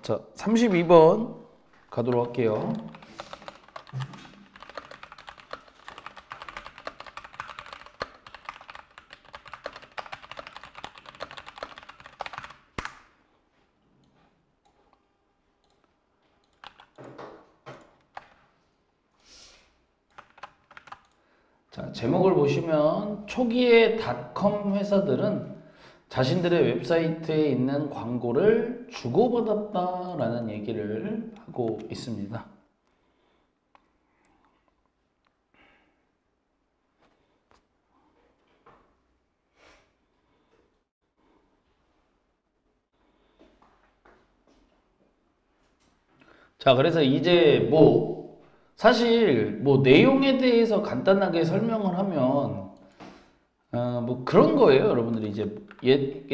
자, 32번 가도록 할게요. 자, 제목을 보시면 초기의 닷컴 회사들은 자신들의 웹사이트에 있는 광고를 주고받았다라는 얘기를 하고 있습니다. 자, 그래서 이제 사실 내용에 대해서 간단하게 설명을 하면 그런 거예요. 여러분들이 이제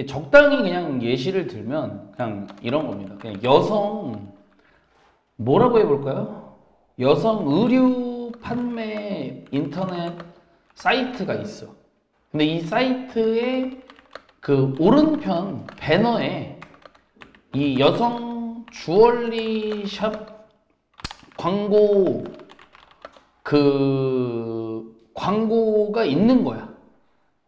적당히 그냥 예시를 들면 그냥 이런 겁니다. 그냥 여성 뭐라고 해볼까요? 여성 의류 판매 인터넷 사이트가 있어. 근데 이 사이트의 그 오른편 배너에 이 여성 주얼리 샵 광고가 있는 거야.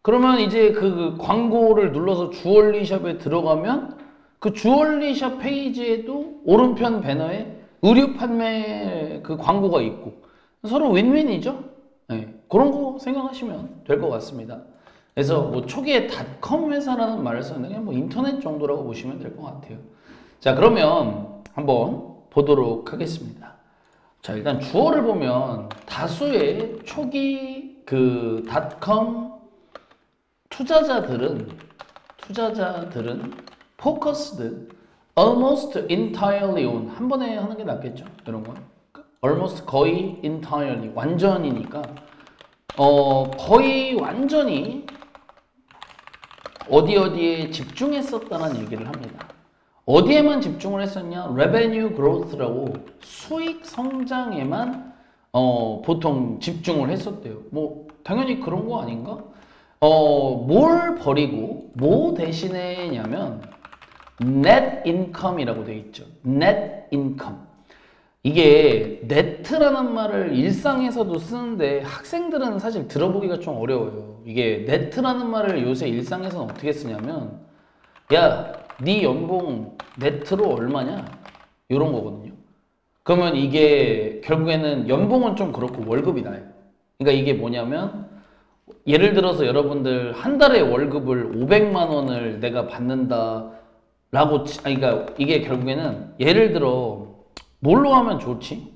그러면 이제 그 광고를 눌러서 주얼리샵에 들어가면 그 주얼리샵 페이지에도 오른편 배너에 의류 판매 그 광고가 있고 서로 윈윈이죠. 네, 그런 거 생각하시면 될 것 같습니다. 그래서 초기에 닷컴 회사라는 말을 썼는데 그냥 인터넷 정도라고 보시면 될 것 같아요. 자, 그러면 한번 보도록 하겠습니다. 자, 일단 주어를 보면 다수의 초기 그 닷컴 투자자들은 focused almost entirely on 한 번에 하는 게 낫겠죠? 이런 건 almost 거의 entirely 완전이니까 거의 완전히 어디에 집중했었다는 얘기를 합니다. 어디에만 집중을 했었냐? revenue growth라고 수익 성장에만 보통 집중을 했었대요. 당연히 그런 거 아닌가? 뭘 버리고 뭐 대신에냐면 net income이라고 되어 있죠. net income. 이게 net라는 말을 일상에서도 쓰는데 학생들은 사실 들어보기가 좀 어려워요. 이게 net라는 말을 요새 일상에서는 어떻게 쓰냐면 야, 네 연봉 네트로 얼마냐? 이런 거거든요. 그러면 이게 결국에는 연봉은 좀 그렇고 월급이 나요. 그러니까 이게 뭐냐면 예를 들어서 여러분들 한 달에 월급을 500만 원을 내가 받는다 라고 그러니까 이게 결국에는 예를 들어 뭘로 하면 좋지?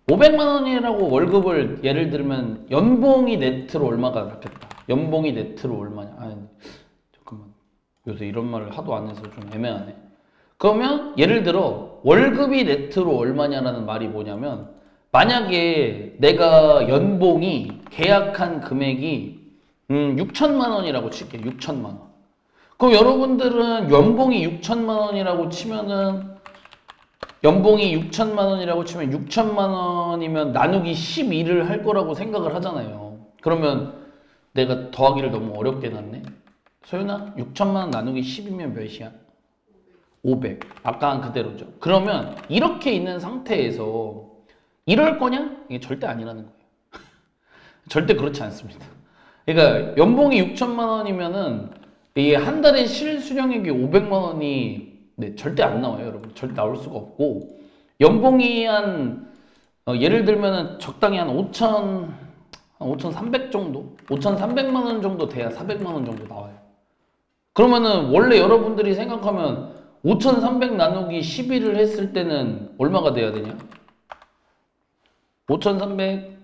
500만 원이라고 월급을 예를 들면 연봉이 네트로 얼마가 낫겠다. 연봉이 네트로 얼마냐? 아니, 잠깐만. 요새 이런 말을 하도 안 해서 좀 애매하네. 그러면 예를 들어 월급이 네트로 얼마냐라는 말이 뭐냐면 만약에 내가 연봉이 계약한 금액이 6천만 원이라고 칠게요. 6천만 원. 그럼 여러분들은 연봉이 6천만 원이라고 치면은 연봉이 6천만 원이라고 치면 6천만 원이면 나누기 12를 할 거라고 생각을 하잖아요. 그러면 내가 더하기를 너무 어렵게 놨네. 소연아, 6천만 원 나누기 10이면 몇이야? 500. 아까 한 그대로죠. 그러면 이렇게 있는 상태에서 이럴 거냐? 이게 절대 아니라는 거예요. 절대 그렇지 않습니다. 그러니까 연봉이 6천만 원이면은 이게 한 달에 실수령액이 500만 원이 절대 안 나와요, 여러분. 절대 나올 수가 없고 연봉이 예를 들면은 적당히 한 5,300 정도? 5,300만 원 정도 돼야 400만 원 정도 나와요. 그러면은 원래 여러분들이 생각하면 5,300 나누기 12를 했을 때는 얼마가 돼야 되냐? 5,300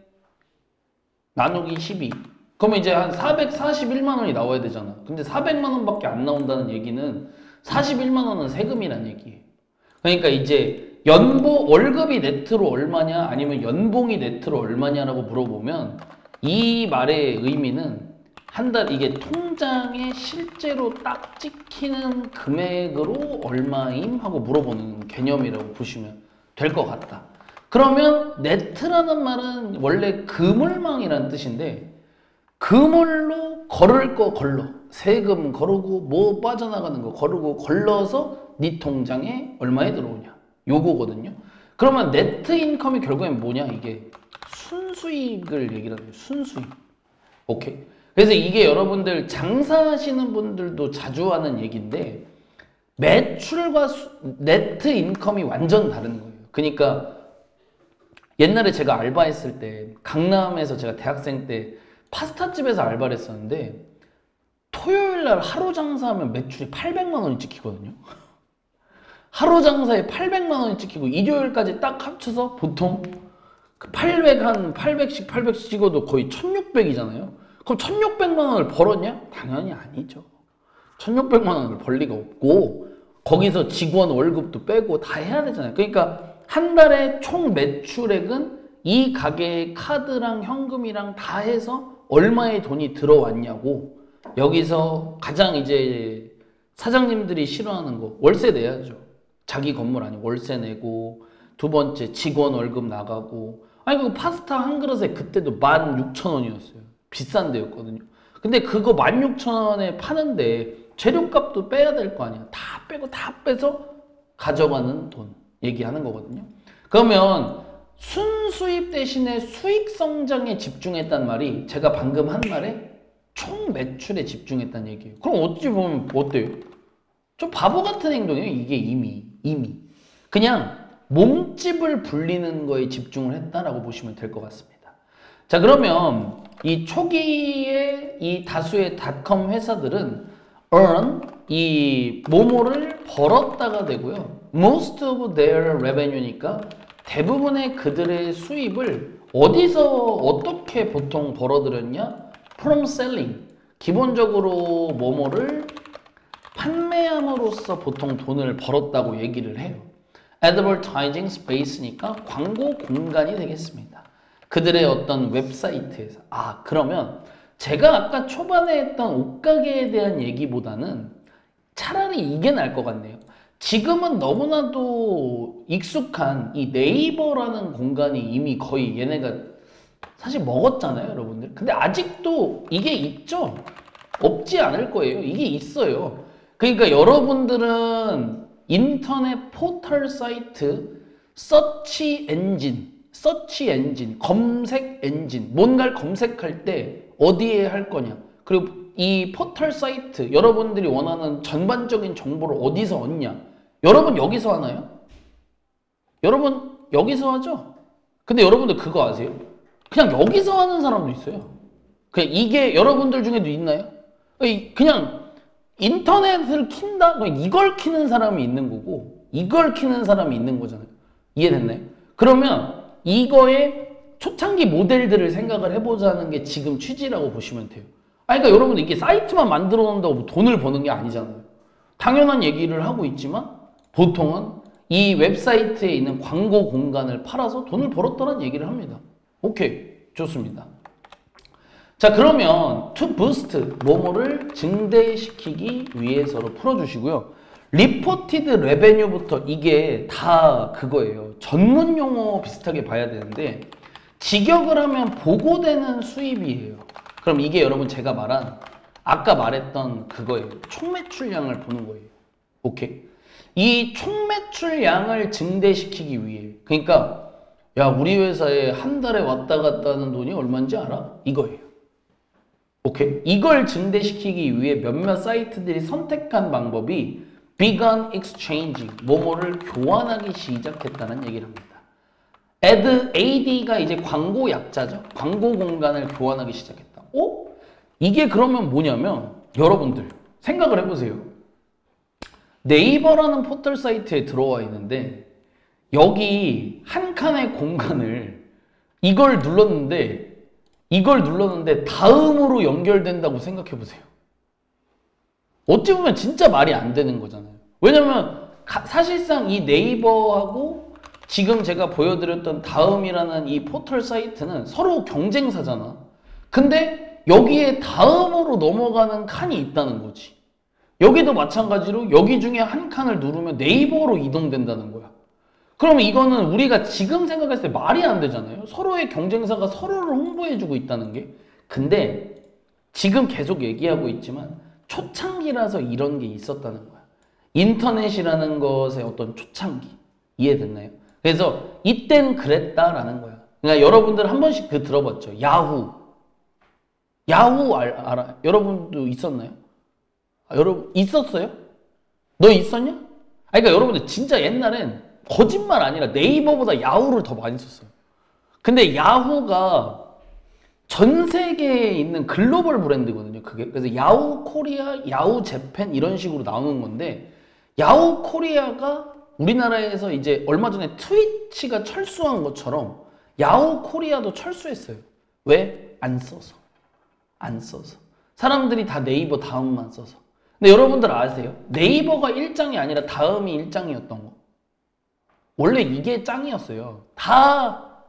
나누기 12. 그러면 이제 한 441만 원이 나와야 되잖아. 근데 400만 원밖에 안 나온다는 얘기는 41만 원은 세금이란 얘기예요. 그러니까 이제 월급이 네트로 얼마냐 아니면 연봉이 네트로 얼마냐라고 물어보면 이 말의 의미는 한 달 이게 통장에 실제로 딱 찍히는 금액으로 얼마임 하고 물어보는 개념이라고 보시면 될 것 같다. 그러면 네트라는 말은 원래 그물망이라는 뜻인데 그물로 걸을 거 걸러 세금 거르고 뭐 빠져나가는 거 거르고 걸러서 네 통장에 얼마에 들어오냐 요거거든요. 그러면 네트 인컴이 결국엔 뭐냐, 이게 순수익을 얘기를 하는 거예요. 순수익. 오케이. 그래서 이게 여러분들 장사하시는 분들도 자주 하는 얘기인데, 매출과 네트 인컴이 완전 다른 거예요. 그러니까 옛날에 제가 알바했을 때 강남에서 제가 대학생 때 파스타집에서 알바를 했었는데, 토요일날 하루 장사하면 매출이 800만 원이 찍히거든요. 하루 장사에 800만 원이 찍히고 일요일까지 딱 합쳐서 보통 800씩 찍어도 거의 1600이잖아요. 그럼 1600만 원을 벌었냐? 당연히 아니죠. 1600만 원을 벌 리가 없고, 거기서 직원 월급도 빼고 다 해야 되잖아요. 그러니까 한 달에 총 매출액은 이 가게의 카드랑 현금이랑 다 해서 얼마의 돈이 들어왔냐고. 여기서 가장 이제 사장님들이 싫어하는 거, 월세 내야죠. 자기 건물 아니고 월세 내고, 두 번째 직원 월급 나가고. 아니 그 파스타 한 그릇에 그때도 16,000원이었어요. 비싼 데였거든요. 근데 그거 16,000원에 파는데 재료값도 빼야 될 거 아니야. 다 빼고 다 빼서 가져가는 돈 얘기하는 거거든요. 그러면 순수입 대신에 수익 성장에 집중했단 말이, 제가 방금 한 말에 총 매출에 집중했다는 얘기예요. 그럼 어찌 보면 어때요? 좀 바보 같은 행동이에요. 이게 이미 그냥 몸집을 불리는 거에 집중을 했다라고 보시면 될 것 같습니다. 자, 그러면 이 초기에 이 다수의 닷컴 회사들은 earn, 이 뭐뭐를 벌었다가 되고요. most of their revenue니까 대부분의 그들의 수입을 어디서 어떻게 보통 벌어들였냐? from selling. 기본적으로 뭐뭐를 판매함으로써 보통 돈을 벌었다고 얘기를 해요. advertising space니까 광고 공간이 되겠습니다. 그들의 어떤 웹사이트에서. 아, 그러면 제가 아까 초반에 했던 옷가게에 대한 얘기보다는 차라리 이게 나을 것 같네요. 지금은 너무나도 익숙한 이 네이버라는 공간이 이미 거의 얘네가 사실 먹었잖아요, 여러분들. 근데 아직도 이게 있죠? 없지 않을 거예요. 이게 있어요. 그러니까 여러분들은 인터넷 포털 사이트, 서치 엔진, 검색 엔진, 뭔가를 검색할 때 어디에 할 거냐. 그리고 이 포털 사이트, 여러분들이 원하는 전반적인 정보를 어디서 얻냐. 여러분 여기서 하나요? 여러분 여기서 하죠? 근데 여러분들 그거 아세요? 그냥 여기서 하는 사람도 있어요. 그냥 이게 여러분들 중에도 있나요? 그냥 인터넷을 킨다? 그냥 이걸 키는 사람이 있는 거고, 이걸 키는 사람이 있는 거잖아요. 이해됐나요? 그러면 이거의 초창기 모델들을 생각을 해보자는 게 지금 취지라고 보시면 돼요. 그러니까 여러분들 이게 사이트만 만들어 놓는다고 뭐 돈을 버는 게 아니잖아요. 당연한 얘기를 하고 있지만 보통은 이 웹사이트에 있는 광고 공간을 팔아서 돈을 벌었다는 얘기를 합니다. 오케이, 좋습니다. 자, 그러면 to boost, 뭐뭐를 증대시키기 위해서로 풀어주시고요. reported revenue부터 이게 다 그거예요. 전문 용어 비슷하게 봐야 되는데, 직역을 하면 보고되는 수입이에요. 그럼 이게 여러분 제가 말한 아까 말했던 그거예요. 총매출량을 보는 거예요. 오케이? 이 총매출량을 증대시키기 위해, 그러니까 야, 우리 회사에 한 달에 왔다 갔다 하는 돈이 얼마인지 알아? 이거예요. 오케이? 이걸 증대시키기 위해 몇몇 사이트들이 선택한 방법이 began exchanging, 뭐뭐를 교환하기 시작했다는 얘기를 합니다. AD가 이제 광고 약자죠. 광고 공간을 교환하기 시작했다. 이게 그러면 뭐냐면, 여러분들 생각을 해보세요. 네이버라는 포털 사이트에 들어와 있는데 여기 한 칸의 공간을 이걸 눌렀는데 다음으로 연결된다고 생각해 보세요. 어찌 보면 진짜 말이 안 되는 거잖아요. 왜냐면 사실상 이 네이버하고 지금 제가 보여드렸던 다음이라는 이 포털 사이트는 서로 경쟁사잖아. 근데 여기에 다음으로 넘어가는 칸이 있다는 거지. 여기도 마찬가지로 여기 중에 한 칸을 누르면 네이버로 이동된다는 거야. 그러면 이거는 우리가 지금 생각했을 때 말이 안 되잖아요. 서로의 경쟁사가 서로를 홍보해주고 있다는 게. 근데 지금 계속 얘기하고 있지만 초창기라서 이런 게 있었다는 거야. 인터넷이라는 것의 어떤 초창기. 이해됐나요? 그래서 이땐 그랬다라는 거야. 그러니까 여러분들 한 번씩 그 들어봤죠. 야후. 야후 알아? 여러분도 있었나요? 여러분 있었어요? 너 있었냐? 그러니까 여러분들 진짜 옛날엔 거짓말 아니라 네이버보다 야후를 더 많이 썼어요. 근데 야후가 전 세계에 있는 글로벌 브랜드거든요. 그게 그래서 야후 코리아, 야후 재팬 이런 식으로 나오는 건데 야후 코리아가 우리나라에서 이제 얼마 전에 트위치가 철수한 것처럼 야후 코리아도 철수했어요. 왜? 안 써서. 안 써서. 사람들이 다 네이버 다음만 써서. 근데 여러분들 아세요? 네이버가 1장이 아니라 다음이 1장이었던 거. 원래 이게 짱이었어요. 다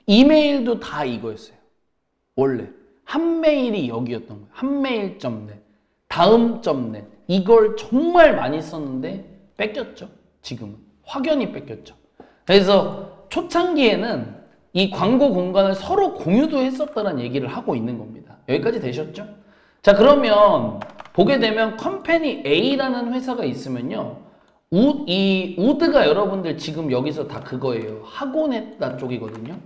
이메일도 다 이거였어요. 원래 한 메일이 여기였던 거예요. 한메일.net, 다음.net 이걸 정말 많이 썼는데 뺏겼죠. 지금은 확연히 뺏겼죠. 그래서 초창기에는 이 광고 공간을 서로 공유도 했었다는 얘기를 하고 있는 겁니다. 여기까지 되셨죠? 자, 그러면 보게 되면 컴퍼니 A라는 회사가 있으면요. 이 우드가 여러분들 지금 여기서 다 그거예요. 하곤 했다 쪽이거든요.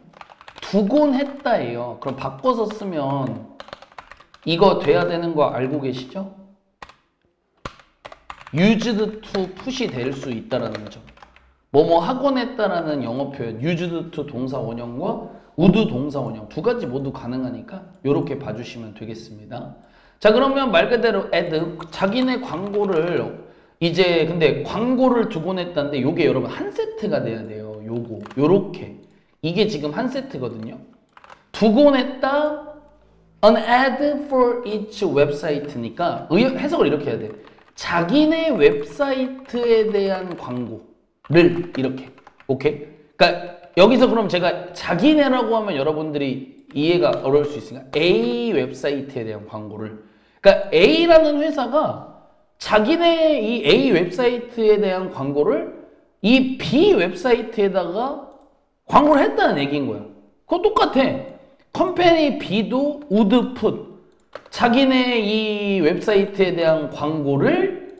두곤 했다예요. 그럼 바꿔서 쓰면 이거 돼야 되는 거 알고 계시죠? used to 푸시 될 수 있다라는 점. 뭐뭐 하곤 했다라는 영어 표현 used to 동사 원형과 would 동사 원형 두 가지 모두 가능하니까 이렇게 봐주시면 되겠습니다. 자, 그러면 말 그대로 add 자기네 광고를 이제 근데 광고를 두곤 했다는데 요게 여러분 한 세트가 돼야 돼요. 요거 요렇게 이게 지금 한 세트거든요. 두곤 했다 an ad for each website니까 해석을 이렇게 해야 돼. 자기네 웹사이트에 대한 광고를 이렇게 오케이? 그러니까 여기서 그럼 제가 자기네라고 하면 여러분들이 이해가 어려울 수 있으니까 A 웹사이트에 대한 광고를 그러니까 A라는 회사가 자기네 이 A 웹사이트에 대한 광고를 이 B 웹사이트에다가 광고를 했다는 얘기인 거야. 그거 똑같아. 컴퍼니 B도 would put 자기네 이 웹사이트에 대한 광고를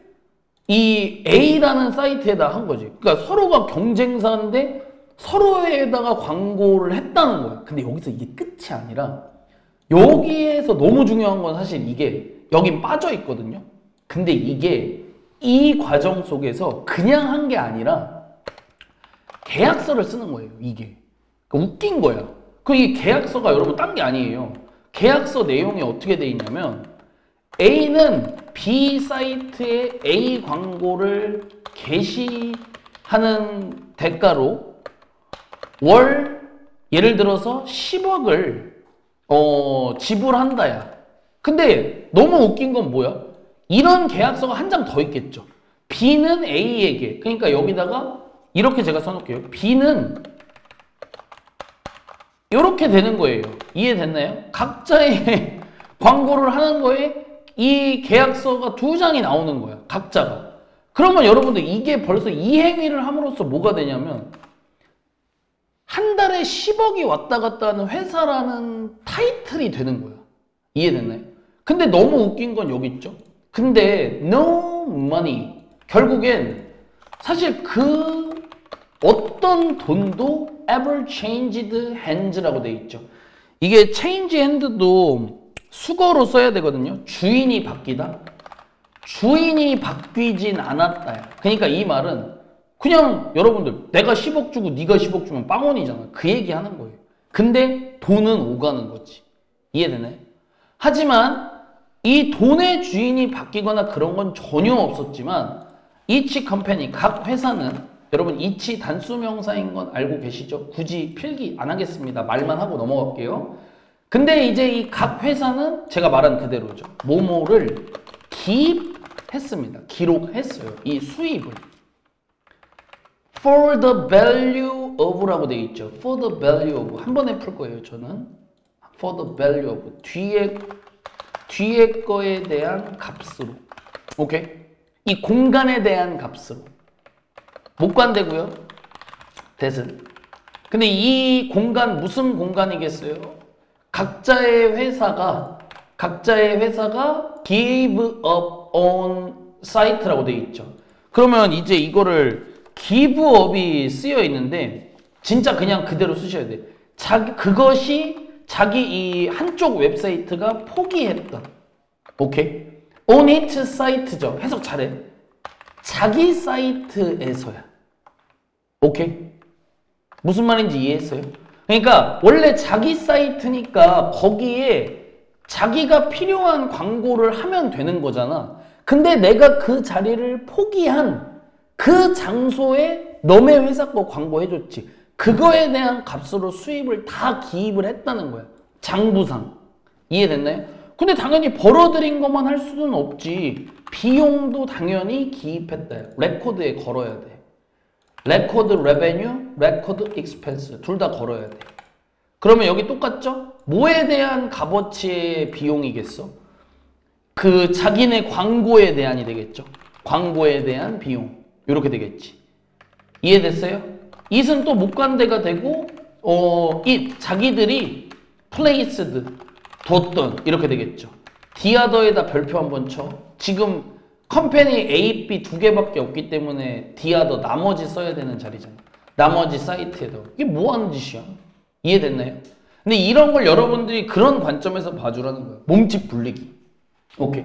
이 A라는 사이트에다 한 거지. 그러니까 서로가 경쟁사인데 서로에다가 광고를 했다는 거야. 근데 여기서 이게 끝이 아니라 여기에서 너무 중요한 건 사실 이게 여긴 빠져 있거든요. 근데 이게 이 과정 속에서 그냥 한 게 아니라 계약서를 쓰는 거예요. 이게. 그러니까 웃긴 거야. 그 이 계약서가 여러분 딴 게 아니에요. 계약서 내용이 어떻게 돼 있냐면 A는 B 사이트에 A 광고를 게시하는 대가로 월 예를 들어서 10억을 지불한다야. 근데 너무 웃긴 건 뭐야? 이런 계약서가 한 장 더 있겠죠. B는 A에게 그러니까 여기다가 이렇게 제가 써놓을게요. B는 이렇게 되는 거예요. 이해됐나요? 각자의 광고를 하는 거에 이 계약서가 두 장이 나오는 거야. 각자가. 그러면 여러분들 이게 벌써 이 행위를 함으로써 뭐가 되냐면 한 달에 10억이 왔다 갔다 하는 회사라는 타이틀이 되는 거야. 이해됐나요? 근데 너무 웃긴 건 여기 있죠. 근데 no money. 결국엔 사실 그 어떤 돈도 ever changed hands라고 돼 있죠. 이게 change hand도 수거로 써야 되거든요. 주인이 바뀌다. 주인이 바뀌진 않았다. 그러니까 이 말은 그냥 여러분들 내가 10억 주고 네가 10억 주면 빵원이잖아. 그 얘기 하는 거예요. 근데 돈은 오가는 거지. 이해되나요? 하지만 이 돈의 주인이 바뀌거나 그런 건 전혀 없었지만 each company, 각 회사는 여러분 each 단수명사인 건 알고 계시죠? 굳이 필기 안 하겠습니다. 말만 하고 넘어갈게요. 근데 이제 이 각 회사는 제가 말한 그대로죠. 뭐뭐를 기입했습니다. 기록했어요. 이 수입을. For the value of라고 되어 있죠. For the value of. 한 번에 풀 거예요, 저는. For the value of. 뒤에 거에 대한 값으로. 오케이? 이 공간에 대한 값으로. 못 관대고요. 대신. 근데 이 공간 무슨 공간이겠어요? 각자의 회사가 gave up on site라고 되어 있죠. 그러면 이제 이거를 기브업이 쓰여 있는데 진짜 그냥 그대로 쓰셔야 돼. 그것이 자기 이 한쪽 웹사이트가 포기했던. 오케이? on its site죠. 해석 잘해. 자기 사이트에서야. 오케이? 무슨 말인지 이해했어요? 그러니까 원래 자기 사이트니까 거기에 자기가 필요한 광고를 하면 되는 거잖아. 근데 내가 그 자리를 포기한 그 장소에 너네 회사 거 광고해줬지. 그거에 대한 값으로 수입을 다 기입을 했다는 거야. 장부상. 이해됐나요? 근데 당연히 벌어들인 것만 할 수는 없지. 비용도 당연히 기입했다. 레코드에 걸어야 돼. 레코드 레베뉴, 레코드 익스펜스 둘 다 걸어야 돼. 그러면 여기 똑같죠? 뭐에 대한 값어치의 비용이겠어? 그 자기네 광고에 대한이 되겠죠. 광고에 대한 비용. 이렇게 되겠지. 이해됐어요? it은 또 목관대가 되고 it 자기들이 placed 뒀던 이렇게 되겠죠. 디아더에다 별표 한번 쳐. 지금 컴퍼니 A, B 두 개밖에 없기 때문에 디아더 나머지 써야 되는 자리잖아. 나머지 사이트에다. 이게 뭐 하는 짓이야? 이해됐나요? 근데 이런 걸 여러분들이 그런 관점에서 봐주라는 거예요. 몸집 불리기. 오케이.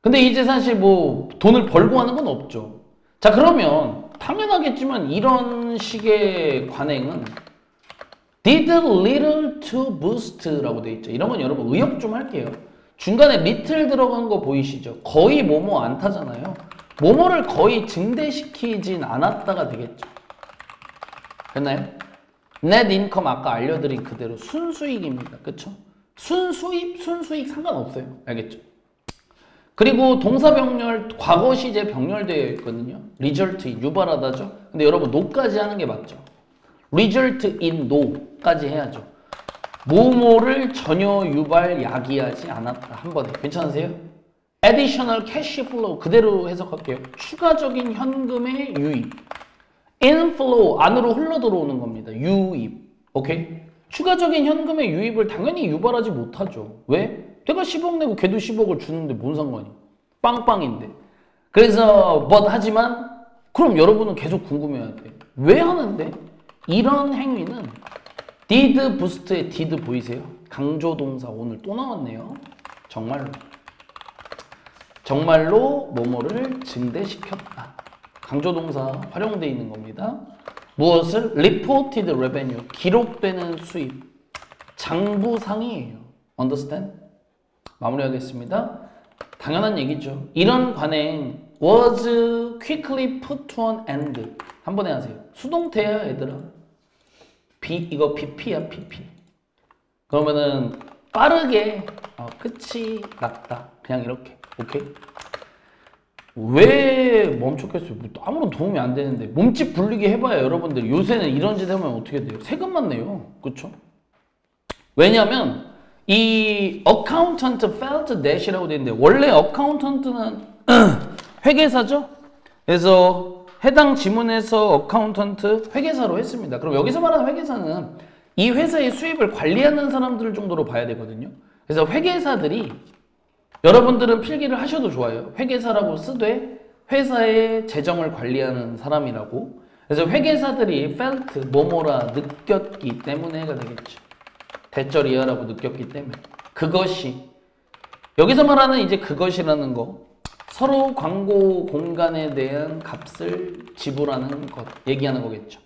근데 이제 사실 뭐 돈을 벌고 하는 건 없죠. 자, 그러면 당연하겠지만 이런 식의 관행은 did little to boost라고 돼 있죠. 이런 건 여러분 의역 좀 할게요. 중간에 little 들어간 거 보이시죠? 거의 뭐뭐 안 타잖아요. 뭐뭐를 거의 증대시키진 않았다가 되겠죠. 됐나요? net income 아까 알려드린 그대로 순수익입니다. 그쵸? 순수입, 순수익 상관없어요. 알겠죠? 그리고 동사병렬, 과거 시제 병렬되어 있거든요. result in, 유발하다죠. 근데 여러분 no까지 하는 게 맞죠. result in no까지 해야죠. 뭐뭐를 전혀 유발, 야기하지 않았다. 한 번에. 괜찮으세요? additional cash flow 그대로 해석할게요. 추가적인 현금의 유입. inflow 안으로 흘러 들어오는 겁니다. 유입. 오케이? 추가적인 현금의 유입을 당연히 유발하지 못하죠. 왜? 내가 10억 내고 걔도 10억을 주는데 뭔 상관이? 빵빵인데. 그래서 하지만 그럼 여러분은 계속 궁금해야 돼. 왜 하는데? 이런 행위는 did boost의 did 보이세요? 강조동사 오늘 또 나왔네요. 정말로. 정말로 뭐뭐를 증대시켰다. 강조동사 활용되어 있는 겁니다. 무엇을? reported revenue, 기록되는 수입. 장부상이에요. understand? 마무리하겠습니다. 당연한 얘기죠. 이런 관행 was quickly put to an end. 한 번에 하세요. 수동태야 얘들아. 이거 PP야 PP. 그러면은 빠르게 끝이 났다. 그냥 이렇게. 오케이? 왜 멈췄겠어요? 아무런 도움이 안 되는데. 몸집 불리게 해봐야 여러분들 요새는 이런 짓 하면 어떻게 돼요? 세금만 내요. 그쵸? 왜냐면 이 accountant felt that이라고 되어 있는데 원래 accountant는 회계사죠? 그래서 해당 지문에서 어카운턴트 회계사로 했습니다. 그럼 여기서 말하는 회계사는 이 회사의 수입을 관리하는 사람들 정도로 봐야 되거든요. 그래서 회계사들이 여러분들은 필기를 하셔도 좋아요. 회계사라고 쓰되 회사의 재정을 관리하는 사람이라고. 그래서 회계사들이 felt 뭐뭐라 느꼈기 때문에가 되겠죠. 대절이야라고 느꼈기 때문에. 그것이 여기서 말하는 이제 그것이라는 거 서로 광고 공간에 대한 값을 지불하는 것 얘기하는 거겠죠.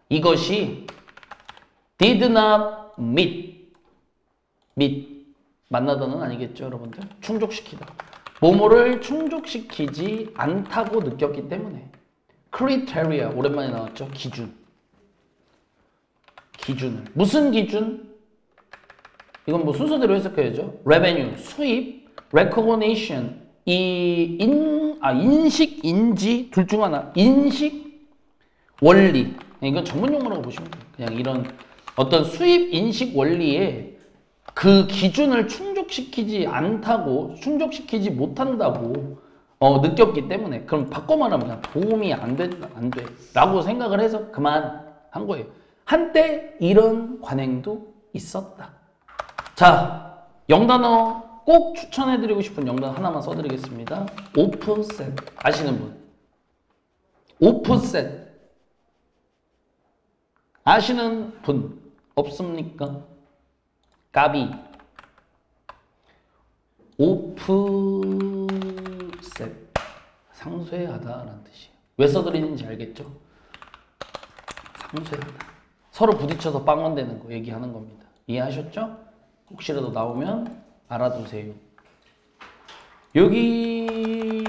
이것이 did not meet 만나다는 아니겠죠, 여러분들? 충족시키다. 뭐뭐를 충족시키지 않다고 느꼈기 때문에. criteria 오랜만에 나왔죠. 기준을. 무슨 기준? 이건 뭐 순서대로 해석해야죠. revenue 수입, recognition 인식, 인지 둘 중 하나. 인식, 원리. 이건 전문 용어라고 보시면 돼요. 그냥 이런 어떤 수입 인식 원리에 그 기준을 충족시키지 않다고, 충족시키지 못한다고 느꼈기 때문에. 그럼 바꿔 말하면 그냥 도움이 안 돼. 라고 생각을 해서 그만한 거예요. 한때 이런 관행도 있었다. 자, 영단어 꼭 추천해드리고 싶은 영단 하나만 써드리겠습니다. offset 아시는 분? 오프셋. 아시는 분 없습니까? 까비. 오프셋. 상쇄하다라는 뜻이에요. 왜 써드리는지 알겠죠? 상쇄하다. 서로 부딪혀서 빵원되는 거 얘기하는 겁니다. 이해하셨죠? 혹시라도 나오면 알아두세요. 여기